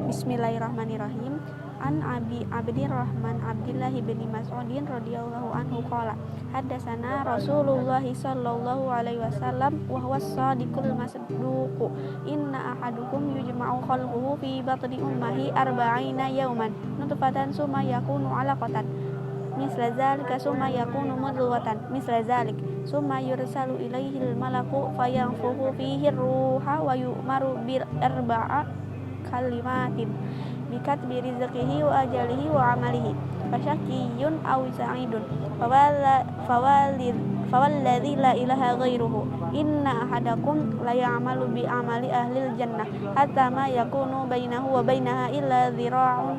Bismillahirrahmanirrahim. An Abi Abdirrahman Abdillah bin Mas'udin radhiyallahu anhu qala haddatsana Rasulullah sallallahu alaihi wasallam wa huwa as-sadiqul masduq inna ahadukum yujma'u khalquhu fi batni ummihi arba'ina yawman nutfatan summa yakunu 'alaqatan misla zalika summa yakunu mudghatan misla zalik summa yursalu ilaihil malaku fayanfukhu fihi ruha wa yu'maru bil arba'a kalimatin bikatbi rizqihi wa ajalihi wa amalihi fasyakiyun aw sa'idun fawalladzi la ilaha ghairuhu inna ahadakum la ya'malu bi amali ahlil jannah hatta ma yakunu bainahu wa bainaha illa dhira'un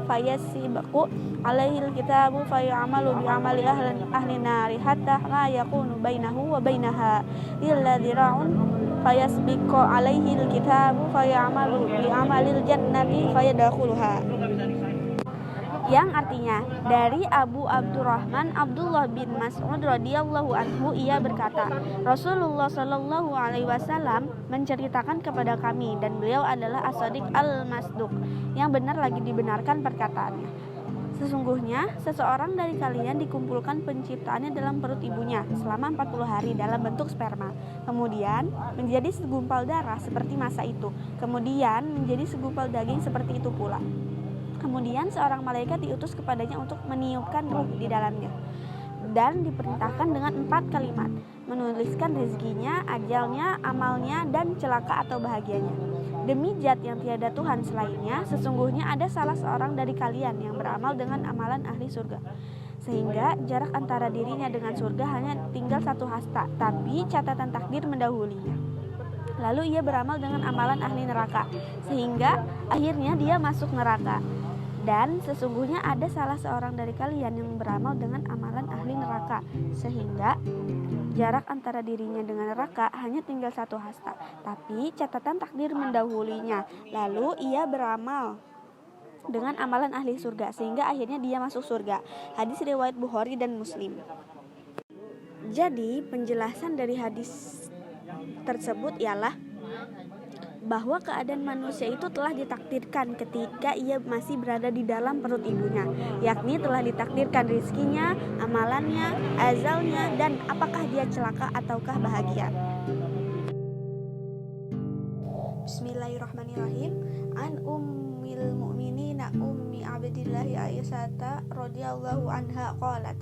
fayasibqu alaihi alkitabu fayamalu bi amali ahli nari hatta ma yakunu bainahu wa bainaha illa dhira'un fayasbiqu alaihi alkitabu fayamalu bi amalil jannati fayadkhuluha. Yang artinya dari Abu Abdurrahman Abdullah bin Mas'ud radhiyallahu anhu, ia berkata, Rasulullah sallallahu alaihi wasallam menceritakan kepada kami, dan beliau adalah as-sadiq al-masduq, yang benar lagi dibenarkan perkataannya. Sesungguhnya seseorang dari kalian dikumpulkan penciptaannya dalam perut ibunya selama 40 hari dalam bentuk sperma, kemudian menjadi segumpal darah seperti masa itu, kemudian menjadi segumpal daging seperti itu pula. Kemudian seorang malaikat diutus kepadanya untuk meniupkan ruh di dalamnya, dan diperintahkan dengan 4 kalimat, menuliskan rezekinya, ajalnya, amalnya, dan celaka atau bahagianya. Demi zat yang tiada Tuhan selainnya, sesungguhnya ada salah seorang dari kalian yang beramal dengan amalan ahli surga, sehingga jarak antara dirinya dengan surga hanya tinggal 1 hasta, tapi catatan takdir mendahulinya. Lalu ia beramal dengan amalan ahli neraka, sehingga akhirnya dia masuk neraka. Dan sesungguhnya ada salah seorang dari kalian yang beramal dengan amalan ahli neraka, sehingga jarak antara dirinya dengan neraka hanya tinggal 1 hasta, tapi catatan takdir mendahulinya. Lalu ia beramal dengan amalan ahli surga, sehingga akhirnya dia masuk surga. Hadis riwayat Bukhari dan Muslim. Jadi penjelasan dari hadis tersebut ialah bahwa keadaan manusia itu telah ditakdirkan ketika ia masih berada di dalam perut ibunya, yakni telah ditakdirkan rizkinya, amalannya, azalnya, dan apakah dia celaka ataukah bahagia. Bismillahirrahmanirrahim. An ummil mu'minina ummi Abdillahi Aisyata radhiyallahu anha qalat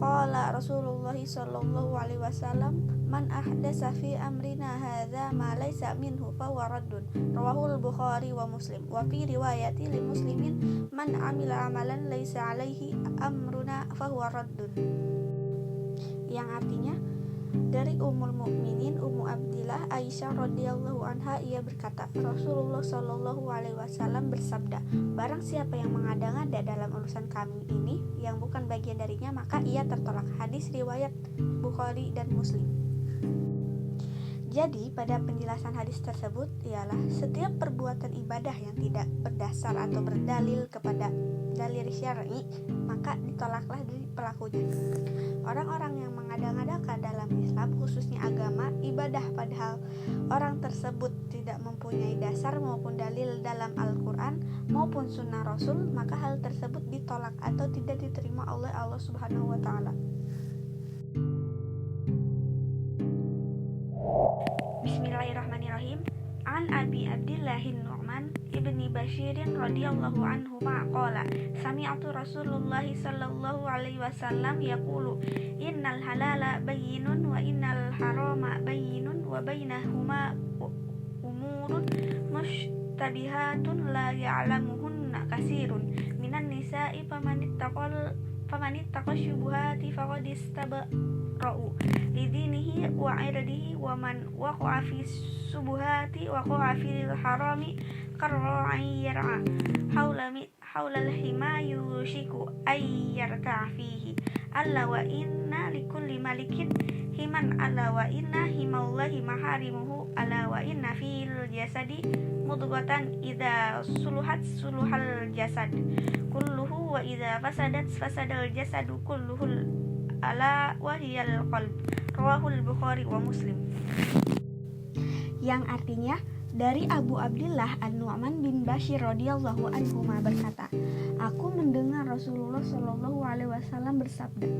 qala Rasulullah sallallahu alaihi wasallam man ahdasa fi amrina hadza ma laysa minhu fa huwa raddun rawahul Bukhari wa Muslim wa fi riwayati li Muslimin man amila amalan laysa alaihi amruna fa huwa raddun. Yang artinya dari Ummul Mukminin Ummu Abdillah Aisyah radhiyallahu anha, ia berkata, Rasulullah sallallahu alaihi wasallam bersabda, barang siapa yang mengada-ngada dalam urusan kami ini yang bukan bagian darinya, maka ia tertolak. Hadis riwayat Bukhari dan Muslim. Jadi pada penjelasan hadis tersebut ialah setiap perbuatan ibadah yang tidak berdasar atau berdalil kepada dalil syar'i, maka ditolaklah dari pelakunya. Orang-orang yang mengada-ngadakan dalam Islam, khususnya agama, ibadah, padahal orang tersebut tidak mempunyai dasar maupun dalil dalam Al-Quran maupun Sunnah Rasul, maka hal tersebut ditolak atau tidak diterima oleh Allah Subhanahu wa Ta'ala. Bismillahirrahmanirrahim. An Abi Abdillahin Nu'man ibni Bashirin radhiyallahu anhu qala sami'tu Rasulullah sallallahu alaihi wasallam yaqulu innal halala bayyinun wa innal harama bayyinun wa bainahuma umurun mushtabihatun la ya'lamuhunna katsirun minan nisa'i famanittaqa syubuhati faqad istabra'u lidinihi wa 'irdihi wa man waqa'a fi syubuhati waqa'a fil harami karra'i yar'a haulal hima yushiku ay yarka' fihi alla wa inna likulli malikin himan ala wa inna himallahi maharimuhu ala wa inna fil jasadi mudghatan idza suluhat suluhal jasad kulluhu wa idza fasadat fasadal jasadu kulluhu ala wahiyal qalb rawahul Bukhari wa Muslim. Yang artinya Dari Abu Abdillah An-Nu'man bin Bashir radhiyallahu anhu berkata, aku mendengar Rasulullah shallallahu alaihi wasallam bersabda,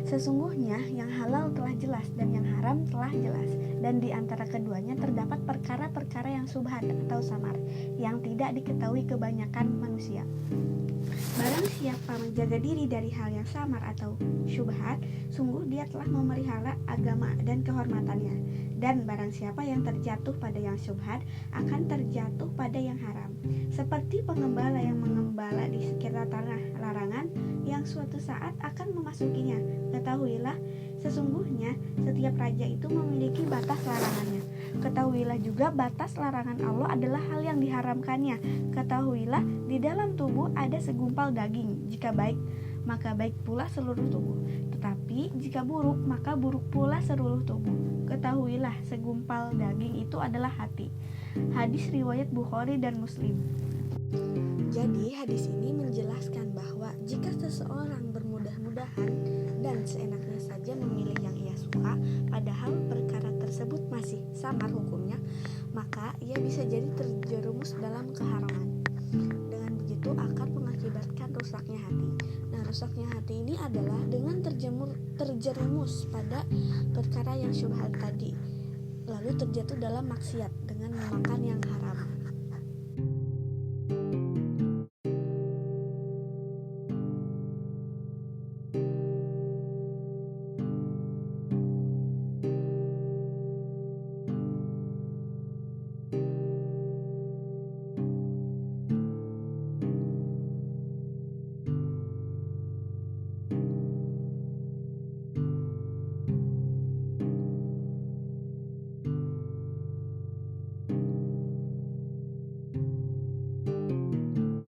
sesungguhnya yang halal telah jelas dan yang haram telah jelas, dan di antara keduanya terdapat perkara-perkara yang subhat atau samar, yang tidak diketahui kebanyakan manusia. Barang siapa menjaga diri dari hal yang samar atau syubhat, sungguh dia telah memelihara agama dan kehormatannya. Dan barang siapa yang terjatuh pada yang syubhat, akan terjatuh pada yang haram. Seperti pengembala yang mengembala di sekitar tanah larangan yang suatu saat akan memasukinya. Ketahuilah, sesungguhnya setiap raja itu memiliki batas larangannya. Ketahuilah juga batas larangan Allah adalah hal yang diharamkannya. Ketahuilah, di dalam tubuh ada segumpal daging. Jika baik, maka baik pula seluruh tubuh. Tetapi jika buruk, maka buruk pula seluruh tubuh. Ketahuilah, segumpal daging itu adalah hati. Hadis riwayat Bukhari dan Muslim. Jadi hadis ini menjelaskan bahwa jika seseorang bermudah-mudahan dan seenaknya saja memilih yang ia suka, padahal perkara tersebut masih samar hukumnya, maka ia bisa jadi terjerumus dalam keharaman. Dengan begitu akan mengakibatkan rusaknya hati. Nah, rusaknya hati ini adalah dengan terjerumus pada perkara yang syubhat tadi, lalu terjatuh dalam maksiat dengan memakan yang haram.